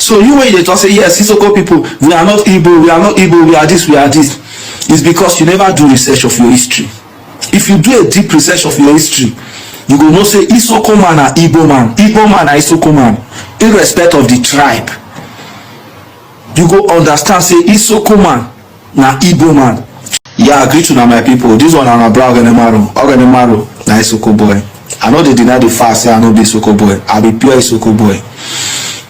So you when you just say yes, Isoko people, we are not Igbo, we are not Igbo, we are this, we are this, it's because you never do research of your history. If you do a deep research of your history, you go know say Isoko man na Igbo man na Isoko man, irrespective of the tribe. You go understand say Isoko man na Igbo man. Yeah, I agree to na my people. This one na my bra Ogenemaro na Isoko boy. I no dey deny the fact say I no be Isoko boy. I be pure Isoko boy.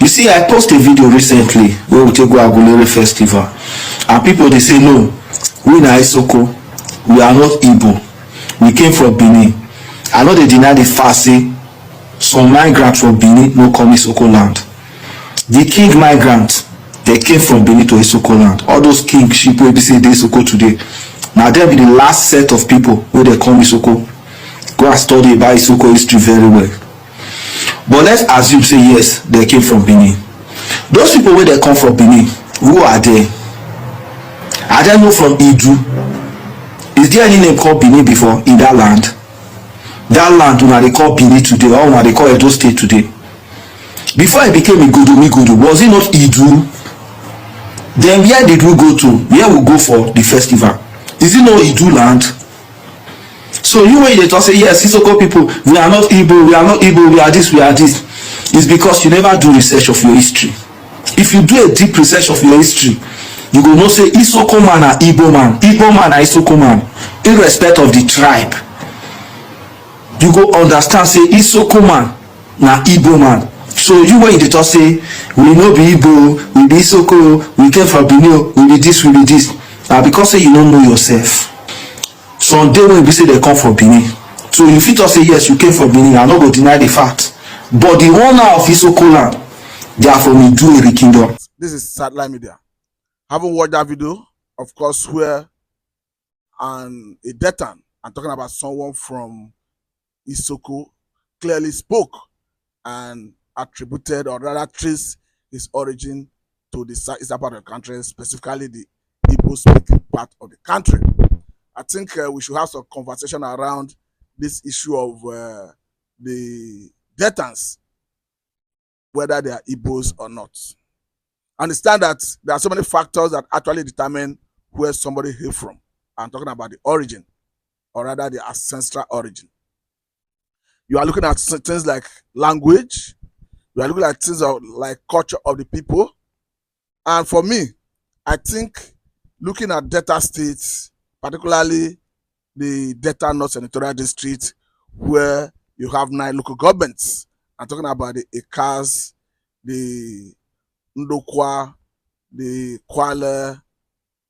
You see, I posted a video recently where we take go Agulere festival, and people they say no, we na Isoko, we are not Igbo, we came from Benin. I know they deny the fact say some migrants from Benin no come Isoko land. The king migrant, they came from Benin to Isoko land. All those king sheep wey be say dey Isoko today, now dem be the last set of people wey dey come Isoko. Go and study about Isoko history very well. But let's assume say yes, they came from Benin. Those people wey dey come from Benin, who are they? Are they not from Idu? Is there any name called Benin before in that land? That land una dey call Benin today, or una dey call Edo State today. Before it became Igodo, was it not Idu? Then where did we go to? Where we go for the festival? Is it not Idu land? So you when you just say yes, Isoko people, we are not Igbo, we are not Igbo, we are this, we are this, it's because you never do research of your history. If you do a deep research of your history, you go know say Isoko man na Igbo man na Isoko man, irrespective of the tribe. You go understand say Isoko man na Igbo man. So you when you just say we no be Igbo, we be Isoko, we came from Benin, we be this, na because say you don't know yourself. Some day when you say they come from Benin, so you fit just say yes, you came from Benin, I no go deny the fact, but the owner of Isoko land, they are from Idu kingdom. This is satellite media. Haven't watched that video, of course, where a Detan, I'm talking about someone from Isoko, clearly spoke and attributed, or rather traced his origin to the eastern part of the country, specifically the Igbo speaking part of the country. I think we should have some conversation around this issue of the Detans, whether they are Igbos or not. Understand that there are so many factors that actually determine where somebody hails from. I'm talking about the origin, or rather the ancestral origin. You are looking at things like language, you are looking at things like culture of the people. And for me, I think looking at Delta states, particularly the Delta North Senatorial District, where you have 9 local governments. I'm talking about the Ekas, the Ndokwa, the Kwale,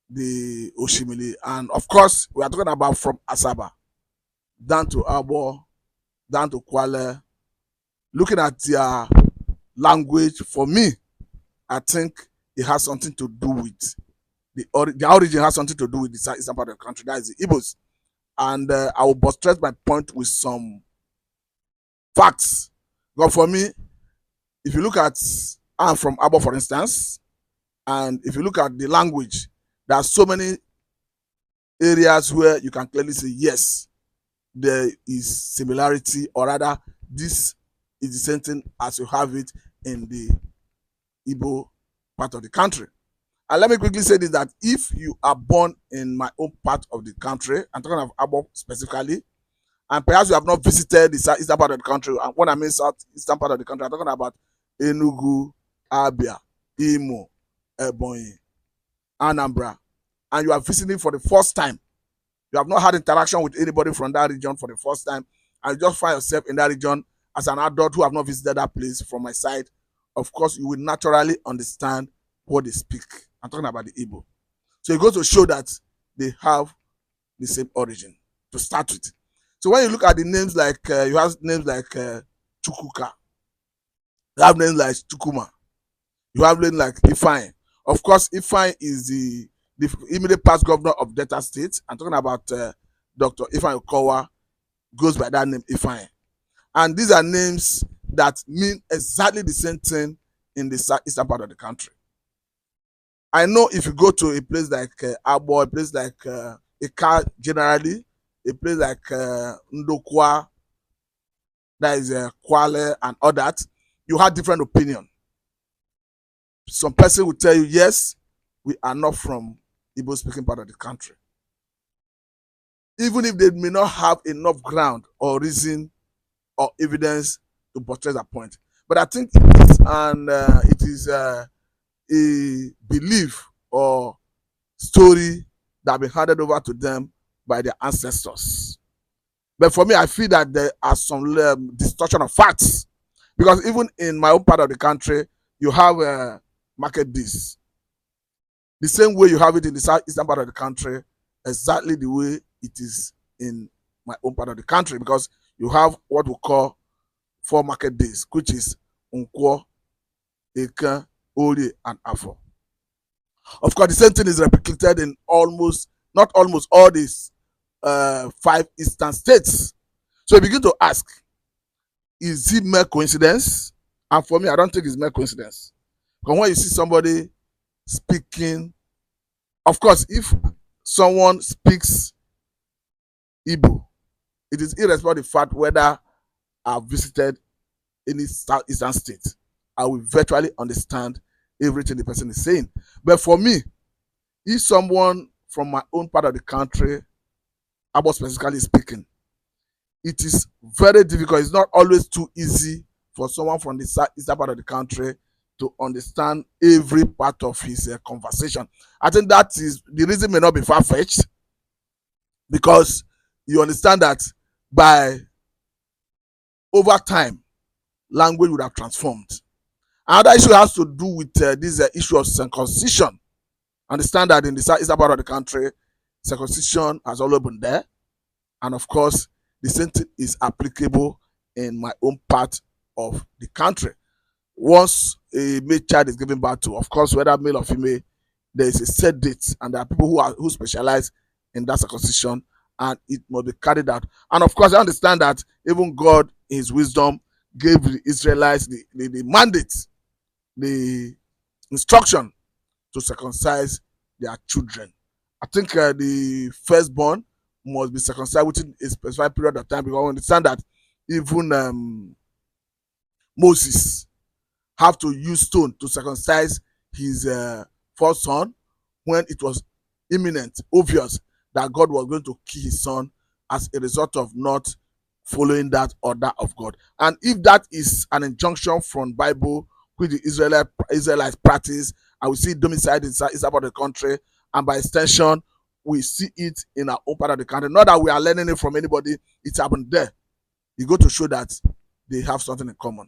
the Oshimili, and of course, we are talking about from Asaba down to Agbor, down to Kwale. Looking at their language, for me, I think it has something to do with the origin has something to do with the eastern part of the country, that is the Igbos. And I will buttress my point with some facts. But for me, if you look at, I'm from Agbor, for instance, and if you look at the language, there are so many areas where you can clearly say, yes, there is similarity, or rather, this is the same thing as you have it in the Igbo part of the country. And let me quickly say this, that if you are born in my own part of the country, I'm talking of Agbor specifically, and perhaps you have not visited the southeastern part of the country, and when I mean southeastern part of the country, I'm talking about Enugu, Abia, Imo, Ebonyi, Anambra, and you are visiting for the first time, you have not had interaction with anybody from that region for the first time, and you just find yourself in that region as an adult who have not visited that place from my side, of course, you will naturally understand what they speak. I'm talking about the Igbo. So it goes to show that they have the same origin to start with. So when you look at the names like, you have names like Chukuka, you have names like Chukuma, you have names like Ifeanyi. Of course, Ifeanyi is the immediate past governor of Delta State. I'm talking about Dr. Ifeanyi Okowa, goes by that name Ifeanyi. And these are names that mean exactly the same thing in the eastern part of the country. I know if you go to a place like Agbor, a place like Eka generally, a place like Ndokwa, that is Kwale and all that, you have different opinion. some person will tell you, yes, we are not from Igbo speaking part of the country. Even if they may not have enough ground or reason or evidence to buttress that point. But I think it is a belief or story that been handed over to them by their ancestors. But for me, I feel that there are some distortion of facts, because even in my own part of the country, you have market days. The same way you have it in the southeastern part of the country, exactly the way it is in my own part of the country, because you have what we call 4 market days, which is Nkwo, Eke, Orie, and Afo. Of course, the same thing is replicated in not almost all these 5 eastern states. So you begin to ask, is it mere coincidence? And for me, I don't think it's mere coincidence. Because when you see somebody speaking, of course, if someone speaks Igbo, it is irrespective of the fact whether I've visited any southeastern state, I will virtually understand everything the person is saying. But for me, if someone from my own part of the country, Agbor specifically speaking, it is very difficult. It's not always too easy for someone from the southeastern part of the country to understand every part of his conversation. I think that is the reason may not be far-fetched, because you understand that by over time, language would have transformed. Another issue has to do with this issue of circumcision. Understand that in the southeastern part of the country, circumcision has always been there. And of course, the same thing is applicable in my own part of the country. Once a male child is given birth to, of course, whether male or female, there is a set date, and there are people who specialize in that circumcision, and it must be carried out. And of course, I understand that even God, in his wisdom, gave the Israelites the mandate, the instruction to circumcise their children. I think the firstborn must be circumcised within a specified period of time, because we understand that even Moses have to use stone to circumcise his first son when it was imminent, obvious that God was going to kill his son as a result of not following that order of God. And if that is an injunction from Bible which the Israelites practice, and we see it domiciled inside part of the country, and by extension, we see it in our own part of the country. Not that we are learning it from anybody, it happened there. You go to show that they have something in common.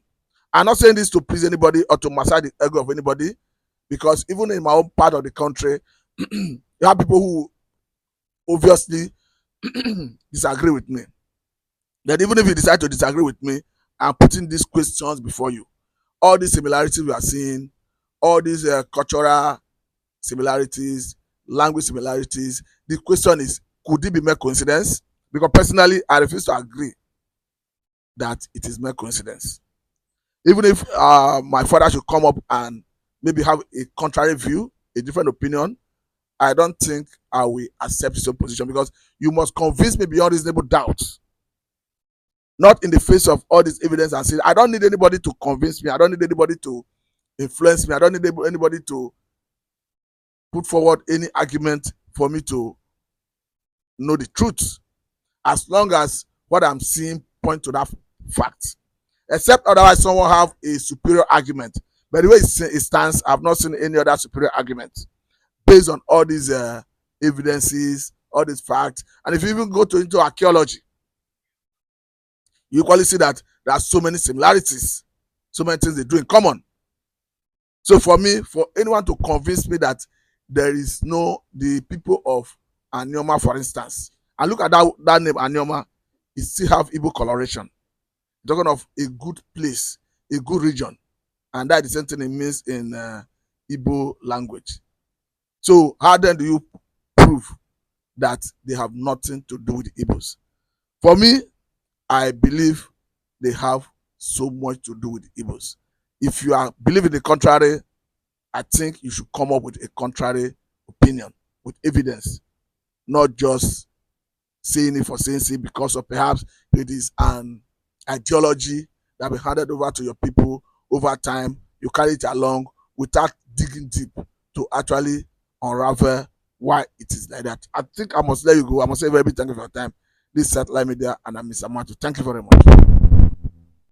I'm not saying this to please anybody or to massage the ego of anybody, because even in my own part of the country, you have people who obviously disagree with me. That even if you decide to disagree with me, I'm putting these questions before you. All these similarities we are seeing, all these cultural similarities, language similarities, the question is, could it be mere coincidence? Because personally, I refuse to agree that it is mere coincidence. Even if my father should come up and maybe have a contrary view, a different opinion, I don't think I will accept his own position, because you must convince me beyond reasonable doubt. Not in the face of all this evidence and say, I don't need anybody to convince me. I don't need anybody to influence me. I don't need anybody to put forward any argument for me to know the truth. As long as what I'm seeing point to that fact. Except otherwise someone have a superior argument. But the way it stands, I've not seen any other superior argument based on all these evidences, all these facts. And if you even go into archaeology, you equally see that there are so many similarities, so many things they do in common. So for me, for anyone to convince me that there is the people of Anioma, for instance, and look at that name, Anioma, it still have Igbo coloration. Talking of a good place, a good region, and that is the same thing it means in Igbo language. So how then do you prove that they have nothing to do with the Igbos? For me, I believe they have so much to do with the Igbos. If you are believing the contrary, I think you should come up with a contrary opinion with evidence, not just saying it for saying it, because of perhaps it is an ideology that will be handed over to your people over time. You carry it along without digging deep to actually unravel why it is like that. I think I must let you go. I must say very big thank you for your time. This is Satellite Media, and I'm Mr. Matu. Thank you very much.